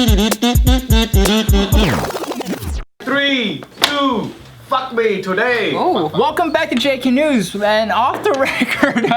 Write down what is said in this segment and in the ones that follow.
3, 2, fuck me today. Oh, welcome back to JK News and off the record. What?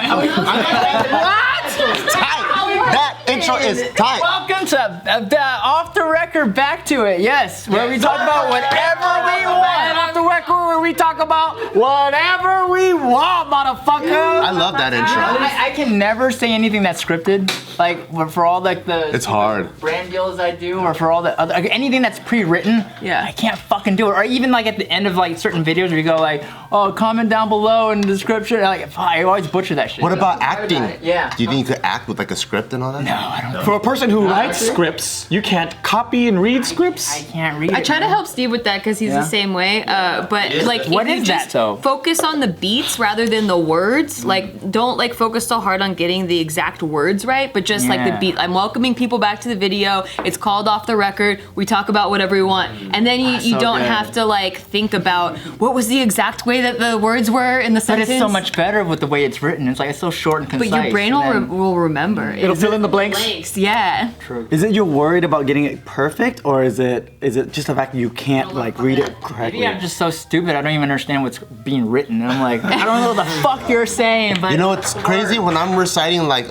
That intro is tight. Welcome to the off the record, back to it. Yes, where we talk about whatever we want. Off the record, where we talk about whatever we want, motherfucker. I love that intro. I can never say anything that's scripted. Like for all like the It's hard. brand deals I do, or for all the other anything that's pre-written. Yeah. I can't fucking do it. Or even like at the end of like certain videos where you go like, oh, comment down below in the description. Like I always butcher that shit. What about acting? Yeah. Do you think you could act with like a script and all that? No, I don't. For a person who writes scripts, you can't copy and read scripts. I can't read it. I try to help Steve with that because he's the same way. But like, What if you is that, just though? focus on the beats rather than the words. Like, don't like focus so hard on getting the exact words right, but just like the Yeah. beat. I'm welcoming people back to the video. It's called Off the Record. We talk about whatever we want, and then you so don't good. have to like think about what was the exact way that the words were in the But sentence. it's so much better with the way it's written. It's like it's so short and But concise. your brain will remember. It'll fill in the blanks. Yeah. Is it you're worried about getting it perfect, or is it just the fact that you can't like read it correctly? Maybe I'm just so stupid. I don't even understand what's being written. And I'm like, I don't know what the fuck you're saying. But You know what's crazy? When I'm reciting like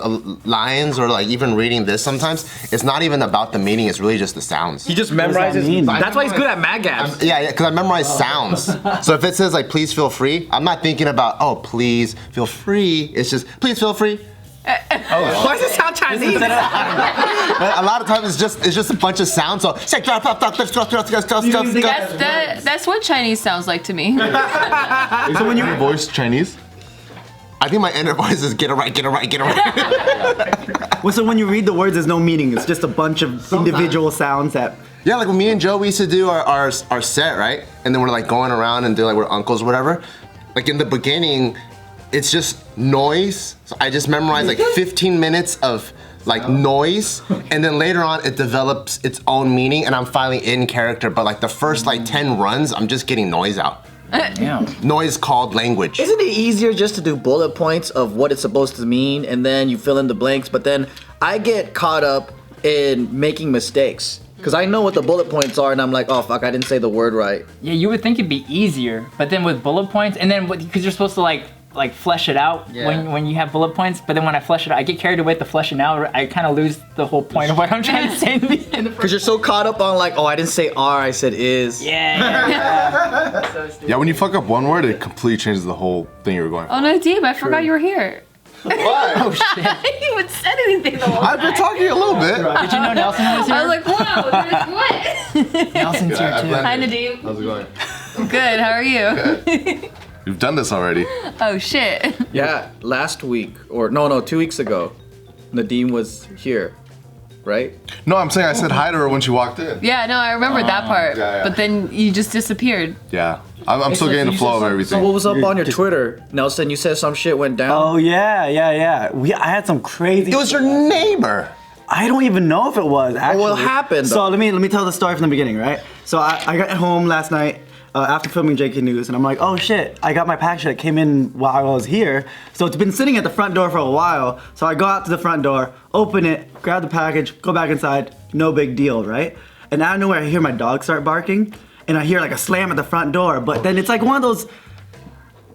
lines or like even reading this sometimes, it's not even about the meaning, it's really just the sounds. He just does that memorizes. mean? That's why he's good at mad gaps. Yeah, because I memorize sounds. So if it says like please feel free, I'm not thinking about oh please feel free. It's just please feel free. Why does it sound Chinese? But a lot of times it's just a bunch of sounds. So That's what Chinese sounds like to me. So when you voice Chinese? I think my inner voice is get it right, get it right, get it right. Well, so when you read the words, there's no meaning. It's just a bunch of individual sounds that. Yeah, like when me and Joe, we used to do our set, right? And then we're like going around and doing like we're uncles or whatever. Like in the beginning, it's just noise. So I just memorized like 15 minutes of like noise, and then later on it develops its own meaning and I'm finally in character, but like the first like 10 runs, I'm just getting noise out. yeah. Noise called language. Isn't it easier just to do bullet points of what it's supposed to mean and then you fill in the blanks? But then I get caught up in making mistakes because I know what the bullet points are and I'm like, oh fuck, I didn't say the word right. Yeah, you would think it'd be easier, but then with bullet points, and then because you're supposed to like flesh it out when you have bullet points, but then when I flesh it out, I get carried away with the fleshing out. I kind of lose the whole point of what I'm trying to say in the first. Because you're so caught up on like, oh, I didn't say are, I said is. Yeah. So stupid. Yeah, when you fuck up one word, it completely changes the whole thing you were going for. Oh no, Dave, I forgot you were here. Why? Oh shit. I didn't even said anything the whole I've been time. talking a little bit. Did you know Nelson was here? I was like, wow, what? Nelson's here too. Hi, Nadeem. How's it going? Good, how are you? You've done this already. Oh shit. Yeah, last week, or no, 2 weeks ago, Nadeem was here, right? No, I'm saying I said hi to her when she walked in. Yeah, no, I remember that part. yeah, yeah. But then you just disappeared. Yeah. I'm still getting the flow of everything. So what was up on your Twitter, Nelson? You said some shit went down. Oh yeah. I had some crazy. It was your neighbor. I don't even know if it was actually. what happened, So though? let me tell the story from the beginning, right? So I got home last night after filming JK News, and I'm like, oh shit, I got my package that came in while I was here. So it's been sitting at the front door for a while. So I go out to the front door, open it, grab the package, go back inside, no big deal, right? And out of nowhere, I hear my dog start barking, and I hear like a slam at the front door. But then it's like one of those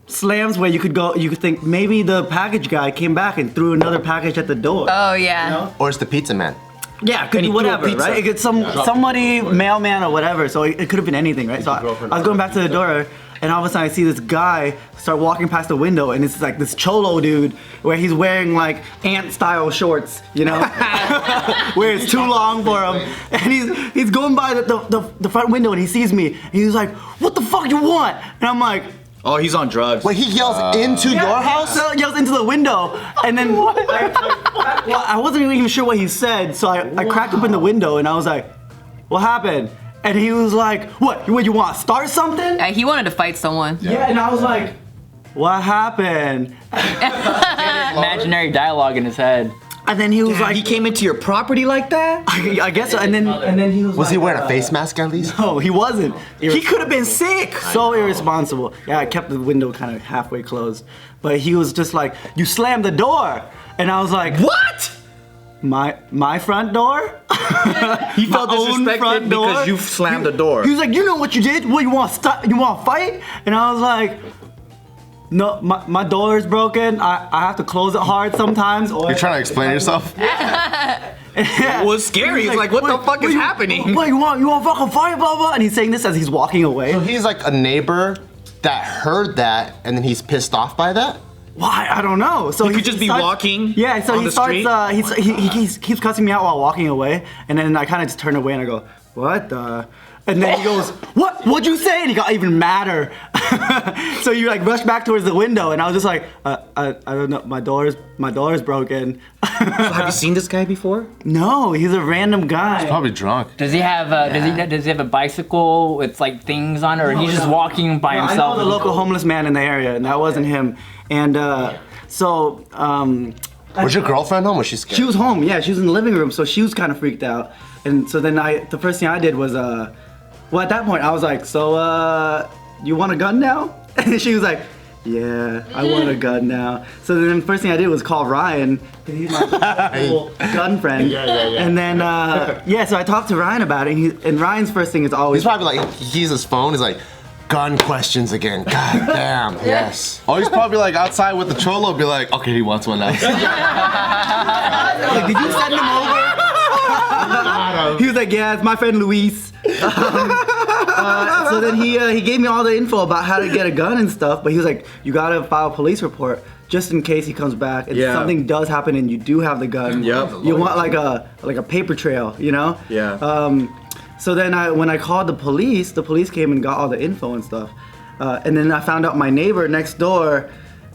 slams where you could think maybe the package guy came back and threw another package at the door. Oh yeah. You know? Or it's the pizza man. Yeah, it could be whatever, right? It could somebody, mailman or whatever. So it could have been anything, right? So I was going back to the door, and all of a sudden I see this guy start walking past the window, and it's like this Cholo dude where he's wearing like ant-style shorts, you know, where it's too long for him, and he's going by the front window, and he sees me, and he's like, "What the fuck you want?" And I'm like, Oh, he's on drugs. Wait, he yells into your house? So he yells into the window, and then I wasn't even sure what he said, so I cracked open the window and I was like, "What happened?" And he was like, "What you want to start something?" He wanted to fight someone. Yeah, and I was like, "What happened?" Imaginary dialogue in his head. And then he was like, he came into your property like that? I guess so. And then he was Was like, he wearing a face mask at least? No, he wasn't. He could have been sick. So irresponsible. Yeah, I kept the window kind of halfway closed. But he was just like, "You slammed the door." And I was like, What? my front door. He felt My own disrespected front door? because you slammed the door. He was like, you know what you did? What, you want to stop? You want to fight? And I was like, no, my door is broken. I have to close it hard sometimes. Or You're trying to explain yourself? Yeah. It was scary. He's like, what the fuck is happening? What, you want fucking fight, blah, blah? And he's saying this as he's walking away. So he's like a neighbor that heard that, and then he's pissed off by that. Why? I don't know. So He could just be walking Yeah, so on he the starts. street? He keeps cussing me out while walking away, and then I kind of just turn away and I go, "What the?" And then he goes, "What? What'd you say?" And he got even madder. So you like rush back towards the window, and I was just like, I don't know. My door is broken." Have you seen this guy before? No, he's a random guy. Probably drunk. Does he have does he have a bicycle with like things on it, or he's just walking by I himself? know the local homeless man in the area, and that wasn't him. And Was your girlfriend home? Was she scared? she was home. Yeah, she was in the living room, so she was kind of freaked out. And so then the first thing I did was, well, at that point I was like, so you want a gun now? And she was like, yeah, I want a gun now. So then the first thing I did was call Ryan, 'cause he's my cool gun friend. Yeah. And then so I talked to Ryan about it, and Ryan's first thing is always He's probably like, he keys his phone. He's like, gun questions again. God damn. Yes. Oh, he's probably like outside with the Cholo, be like, okay, he wants one now. like, did you send him over? He was like, yeah, it's my friend Luis. So then he gave me all the info about how to get a gun and stuff, but he was like, you gotta file a police report just in case he comes back and something does happen and you do have the gun. Yep. You want like a paper trail, you know? Yeah. So then when I called the police came and got all the info and stuff. And then I found out my neighbor next door,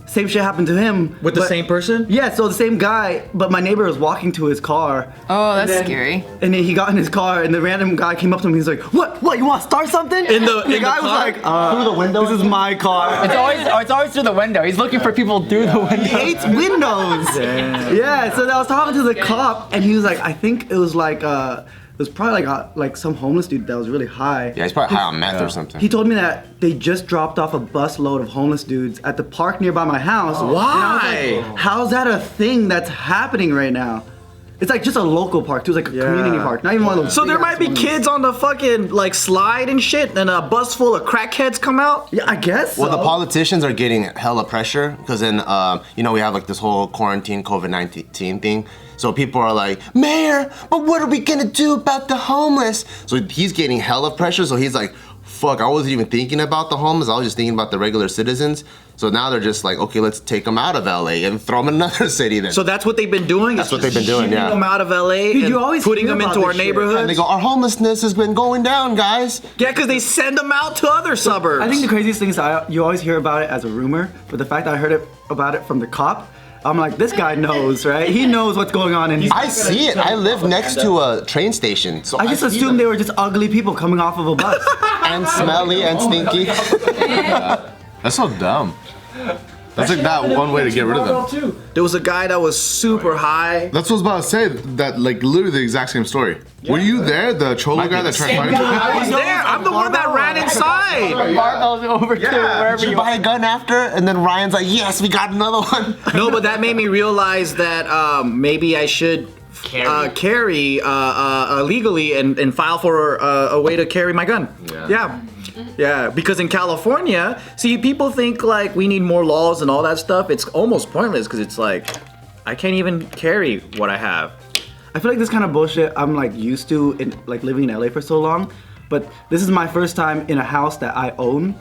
same shit happened to him. With the same person? Yeah, so the same guy, but my neighbor was walking to his car. Oh, that's And then- scary. And then he got in his car, and the random guy came up to him. He's like, "What? You want to start something?" In the guy was car? like, "Through the window. This is my car." It's always through the window. He's looking for people through the window. He hates windows. Yeah. So I was talking to the cop, and he was like, "I think it was like it was probably like some homeless dude that was really high." Yeah, he's probably high on meth or something. He told me that they just dropped off a busload of homeless dudes at the park nearby my house. And I was Why? like, how's that a thing that's happening right now? It's like just a local park too. It's like a community park, not even one of those. So there big-ass might be ones. kids on the fucking like slide and shit, and a bus full of crackheads come out. Yeah, I guess. Well, so. the politicians are getting hella pressure because then, we have like this whole quarantine COVID-19 thing. So people are like, Mayor, but what are we gonna do about the homeless? So he's getting hella pressure. So he's like, fuck, I wasn't even thinking about the homeless. I was just thinking about the regular citizens. So now they're just like, okay, let's take them out of LA and throw them in another city then. So that's what they've been doing. That's what they've been doing, yeah. Them out of LA Dude, and you always putting hear them about into our this shit. neighborhoods. and they go, our homelessness has been going down, guys. Yeah, because they send them out to other suburbs. I think the craziest thing is you always hear about it as a rumor, but the fact that I heard about it from the cop, I'm like, this guy knows, right? He knows what's going on in his. I see it. I live next to a train station. So I just see assumed them. they were just ugly people coming off of a bus. And smelly and stinky. That's so dumb. That's like that one way to get rid of them. there was a guy that was super high. That's what I was about to say. That like literally the exact same story. Were you there? The Cholo guy that tried fighting you? I was there. I'm the one that ran inside. Barbell's over to wherever Did you you buy a gun after? And then Ryan's like, yes, we got another one. No, but that made me realize that maybe I should carry legally and file for a way to carry my gun. Yeah, because in California, see, people think like we need more laws and all that stuff. It's almost pointless because it's like I can't even carry what I have. I feel like this kind of bullshit I'm like used to in like living in LA for so long, but this is my first time in a house that I own.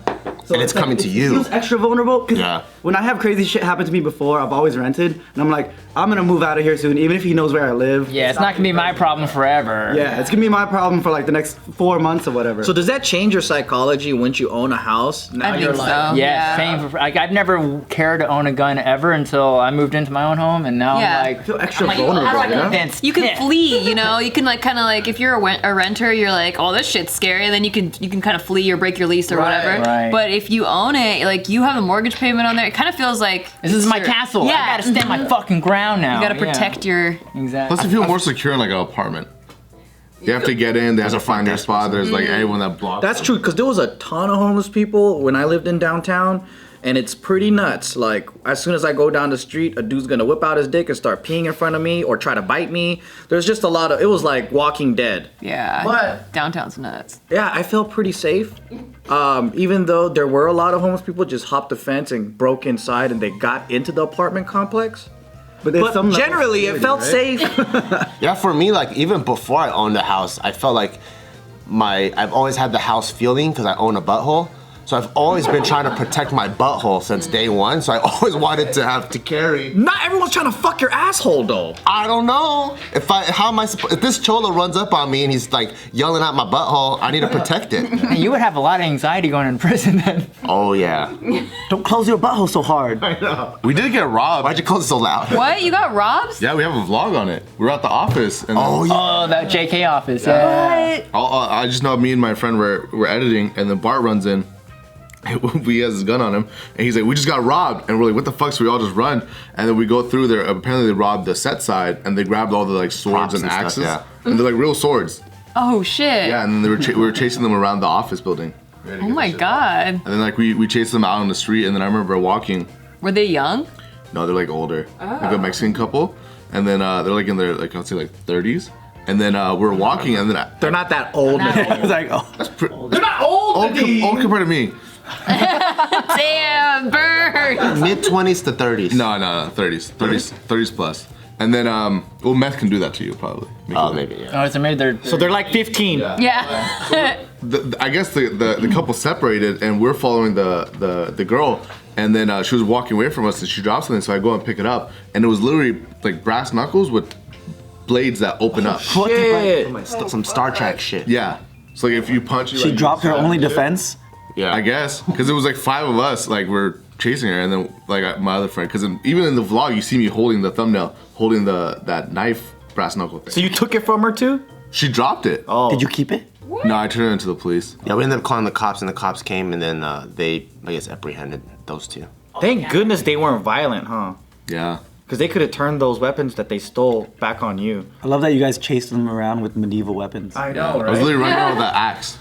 So And it's coming to it you. feels extra vulnerable because Yeah. when I have crazy shit happen to me before, I've always rented, and I'm like, I'm gonna move out of here soon, even if he knows where I live. Yeah, it's not gonna be my problem forever. Yeah, it's gonna be my problem for like the next 4 months or whatever. So does that change your psychology once you own a house? Now I you're think like, so. Yeah, same. Like I've never cared to own a gun ever until I moved into my own home, and now Yeah. I'm I like, feel extra I'm like, vulnerable, how do I you know? convince You can Pitt? flee, you know. You can like kind of like if you're a renter, you're like, oh, this shit's scary. And then you can kind of flee or break your lease or whatever. Right. But if you own it, like you have a mortgage payment on there, it kind of feels like This is my your- castle. Yeah, I gotta stand my fucking ground now. You gotta protect your. Exactly. Plus, you feel more secure in like an apartment. They have to get in. They have to find their spot. There's like everyone that blocks. That's true, because there was a ton of homeless people when I lived in downtown, and it's pretty nuts. Like, as soon as I go down the street, a dude's gonna whip out his dick and start peeing in front of me or try to bite me. There's just a lot of, it was like Walking Dead. Yeah. But downtown's nuts. yeah, I felt pretty safe. Even though there were a lot of homeless people just hopped the fence and broke inside and they got into the apartment complex. But, there's But some level of generally, it felt security, safe. Yeah, for me, like even before I owned the house, I felt like I've always had the house feeling because I own a butthole. So I've always been trying to protect my butthole since day one. So I always wanted to have to carry. Not everyone's trying to fuck your asshole though. I don't know if this Cholo runs up on me and he's like yelling at my butthole, I need to protect it. You would have a lot of anxiety going in prison then. Oh yeah. Don't close your butthole so hard. We did get robbed. Why'd you close it so loud? What? You got robbed? Yeah, we have a vlog on it. We were at the office. And Oh yeah. Oh, that JK office. Yeah. I just know me and my friend were editing, and then Bart runs in. He has his gun on him, and he's like, "We just got robbed," and we're like, "What the fuck?" So we all just run, and then we go through there. Apparently, they robbed the set side, and they grabbed all the like swords Props and and stuff, axes, yeah. and they're like real swords. Oh shit. Yeah, and then we were chasing them around the office building, Oh my god. and then like we chased them out on the street, and then I remember walking. Were they young? No, they're like older, like a Mexican couple, and then they're like in their like I'd say like 30s, and then we're walking, and then They're not that old. I was like, oh. They're not old. old compared to me. Damn, Bert. Mid-20s to 30s. No, 30s plus. And then, well, meth can do that to you probably. Oh, maybe, yeah. Oh, so maybe they're So they're like 15. Yeah. I guess the couple separated, and we're following the girl, and then she was walking away from us, and she dropped something, so I go and pick it up, and it was literally like brass knuckles with blades that open up. What the Shit. Some Star Trek shit. Yeah. So like if you punch, She dropped her only defense. Yeah. I guess, because it was like 5 of us, like we're chasing her, and then like my other friend, because even in the vlog, you see me holding the thumbnail, holding that knife brass knuckle thing. So you took it from her too? She dropped it. Oh. Did you keep it? No, I turned it into the police. Yeah, we ended up calling the cops, and the cops came, and then they, I guess, apprehended those two. Thank goodness they weren't violent, huh? Yeah. Because they could have turned those weapons that they stole back on you. I love that you guys chased them around with medieval weapons. I I was literally running around with that axe.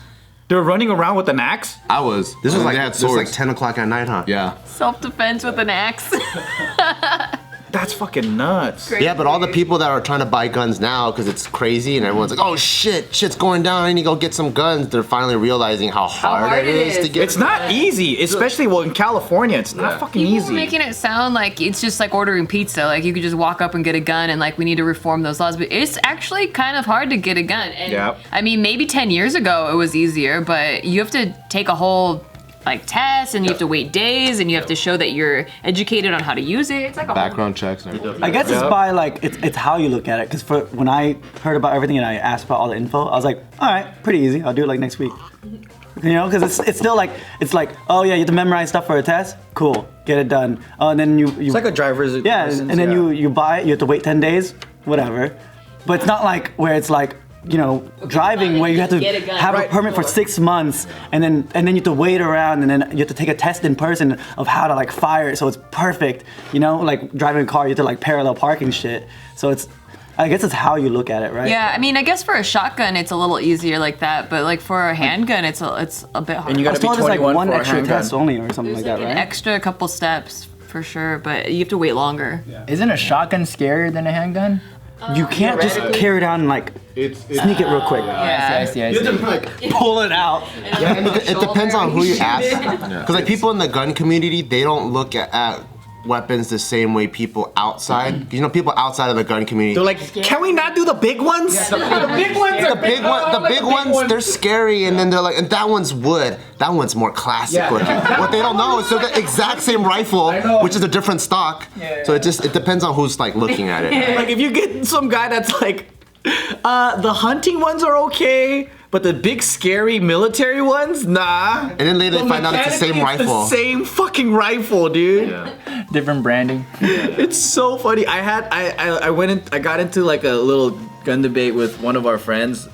They're running around with an axe? I was. This was And like they had this was like swords. 10 o'clock at night, huh? Yeah. Self-defense with an axe. That's fucking nuts. Yeah, but all the people that are trying to buy guns now because it's crazy and everyone's like, oh shit's going down, I need to go get some guns. They're finally realizing how hard it is to get. It's not easy, especially well in California. It's not fucking People easy. were making it sound like it's just like ordering pizza. Like you could just walk up and get a gun, and like we need to reform those laws. But it's actually kind of hard to get a gun. And Yep. I mean, maybe 10 years ago it was easier, but you have to take a whole like test, and you have to wait days, and you have to show that you're educated on how to use it. It's like a Background checks and everything. I guess it's by like it's how you look at it. Because when I heard about everything and I asked about all the info, I was like, all right, pretty easy. I'll do it like next week. You know, because it's still like oh yeah, you have to memorize stuff for a test. Cool, get it done. Oh, and then you It's like a driver's yeah, license, and then yeah. you buy it. You have to wait 10 days, whatever. But it's not like where it's like driving where you have to Get a gun. have Right. a permit for 6 months, and then you have to wait around, and then you have to take a test in person of how to like fire it so it's perfect. Like driving a car, you have to like parallel park and shit. So I guess it's how you look at it, right? Yeah, I mean, I guess for a shotgun it's a little easier like that, but like for a handgun it's a bit harder. And you I was gotta be told it's like 21 one for a extra handgun. test only or something like that, An right? extra couple steps for sure, but you have to wait longer. Isn't a shotgun scarier than a handgun? You can't just carry down and like sneak it real quick. I see. You have to like pull it out. Yeah, and it depends on who you ask. Because like people in the gun community, they don't look at weapons the same way people outside. People outside of the gun community. They're like, can we not do the big ones? The big ones are the big ones, they're scary, and then they're like, and that one's wood. That one's more classic looking. What they don't know is they're the exact same rifle, which is a different stock. So it depends on who's like looking at it. Like if you get some guy that's like, the hunting ones are okay, but the big scary military ones, nah. And then later they find out it's the same Mechanically, rifle. It's the same fucking rifle, dude. Different branding. It's so funny. I got into like a little gun debate with one of our friends.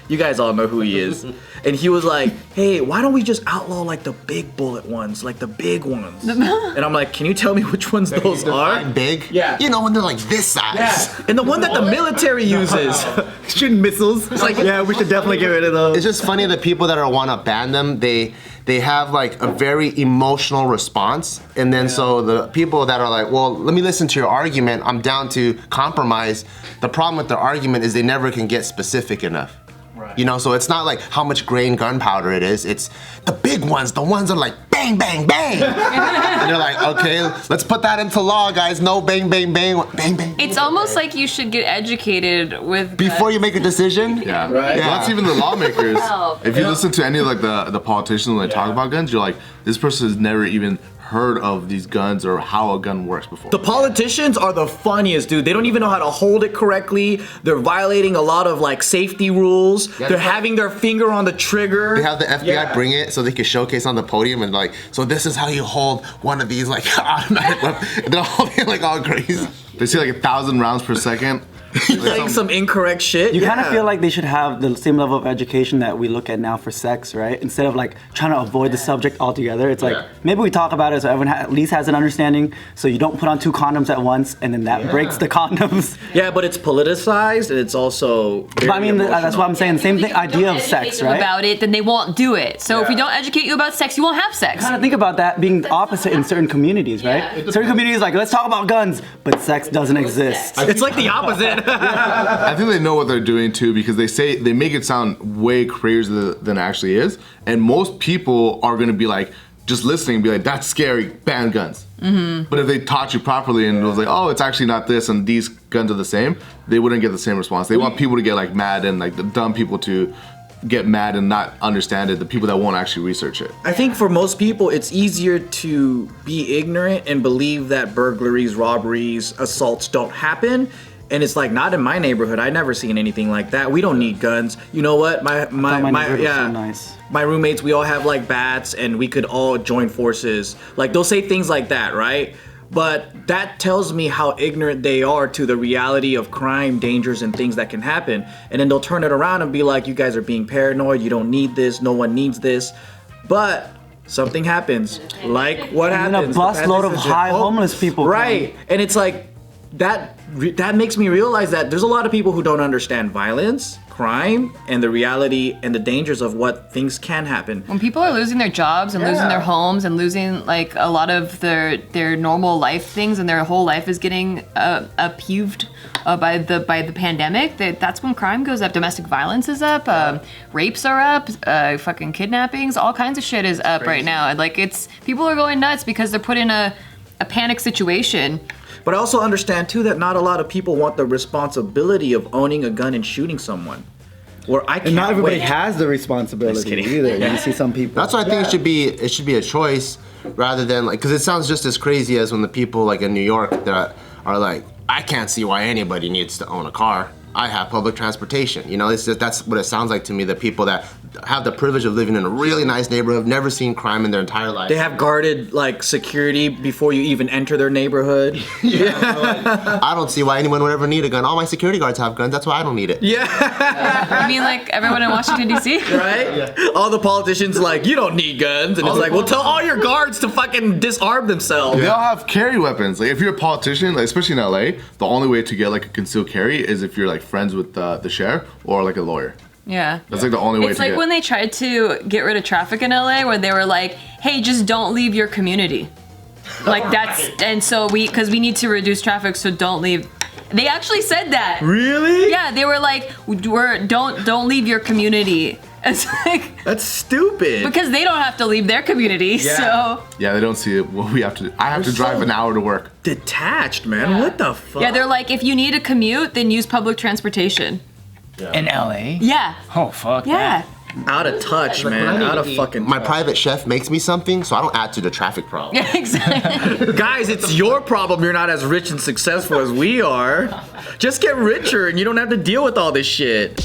You guys all know who he is. And he was like, hey, why don't we just outlaw like the big bullet ones, like the big ones? And I'm like, can you tell me which ones those are? Big? Yeah. When they're like this size. And the one that the military uses, shooting missiles. It's like, Yeah, we should definitely get rid of those. It's just funny the people that want to ban them, they they have like a very emotional response. And then so the people that are like, well, let me listen to your argument, I'm down to compromise. The problem with their argument is they never can get specific enough. You know, so it's not like how much grain gunpowder it is. It's the big ones, the ones that are like bang, bang, bang. And you're like, okay, let's put that into law, guys. No bang, bang, bang, bang, bang. It's almost like you should get educated with Before you make a decision. Yeah, Right. Well, that's even the lawmakers. Help. If you listen to any of like the politicians when they talk about guns, you're like, this person has never even heard of these guns or how a gun works before. The politicians are the funniest, dude. They don't even know how to hold it correctly. They're violating a lot of like safety rules. Yeah, They're having their finger on the trigger. They have the FBI bring it so they can showcase on the podium and like, so this is how you hold one of these like automatic weapons. They're holding it like all crazy. They see like 1,000 rounds per second. Saying some incorrect shit. You kind of feel like they should have the same level of education that we look at now for sex, right? Instead of like trying to avoid the subject altogether, it's like maybe we talk about it so everyone at least has an understanding. So you don't put on 2 condoms at once, and then that breaks the condoms. Yeah, but it's politicized and it's also. But I mean, that's what I'm saying. Same thing, idea of sex, right? About it, then they won't do it. So if we don't educate you about sex, you won't have sex. Kind of think about that being the opposite in certain communities, right? Certain communities like, let's talk about guns, but sex doesn't exist. It's like the opposite. I think they know what they're doing too because they make it sound way crazier than it actually is. And most people are gonna be like, just listening and be like, that's scary, ban guns. But if they taught you properly and it was like, oh, it's actually not this and these guns are the same, they wouldn't get the same response. They want people to get like mad and like the dumb people to get mad and not understand it, the people that won't actually research it. I think for most people, it's easier to be ignorant and believe that burglaries, robberies, assaults don't happen. And it's like, not in my neighborhood. I never seen anything like that. We don't need guns. You know what? My neighborhood was so nice. My roommates, we all have like bats and we could all join forces. Like they'll say things like that, right? But that tells me how ignorant they are to the reality of crime, dangers, and things that can happen. And then they'll turn it around and be like, you guys are being paranoid. You don't need this. No one needs this. But something happens. Like what And happens? then a busload of high homeless people come. Right. And it's like, that makes me realize that there's a lot of people who don't understand violence, crime, and the reality and the dangers of what things can happen. When people are losing their jobs and losing their homes and losing like a lot of their normal life things and their whole life is getting upheaved by the pandemic, that's when crime goes up. Domestic violence is up, rapes are up, fucking kidnappings, all kinds of shit is up right now. And like people are going nuts because they're put in a panic situation. But I also understand too that not a lot of people want the responsibility of owning a gun and shooting someone. Or I can't And not everybody wait. has the responsibility kidding. either. You see some people. That's why I think it should be a choice rather than like, because it sounds just as crazy as when the people like in New York that are like, I can't see why anybody needs to own a car. I have public transportation. You know, that's what it sounds like to me. The people that have the privilege of living in a really nice neighborhood, have never seen crime in their entire life. They have guarded like security before you even enter their neighborhood. I don't see why anyone would ever need a gun. All my security guards have guns. That's why I don't need it. Yeah. You mean like everyone in Washington D.C.? Right? All the politicians like, you don't need guns. And it's like, well, tell all your guards to fucking disarm themselves. They all have carry weapons. Like if you're a politician, like especially in LA, the only way to get like a concealed carry is if you're like friends with the sheriff or like a lawyer. Yeah. That's like the only way It's to like get. when they tried to get rid of traffic in LA where they were like, hey, just don't leave your community. Like that's, and so because we need to reduce traffic, so don't leave. They actually said that. Really? Yeah, they were like, don't leave your community. It's like, That's stupid. because they don't have to leave their community, so. Yeah, they don't see it. What we have to do. I have to drive an hour to work. Detached, man. What the fuck? Yeah, they're like, if you need a commute, then use public transportation. In LA? Yeah. Oh, fuck Yeah. out of touch, man. Out of fucking My touch. private chef makes me something, so I don't add to the traffic problem. Yeah, exactly. Guys, it's your problem you're not as rich and successful as we are. Just get richer and you don't have to deal with all this shit.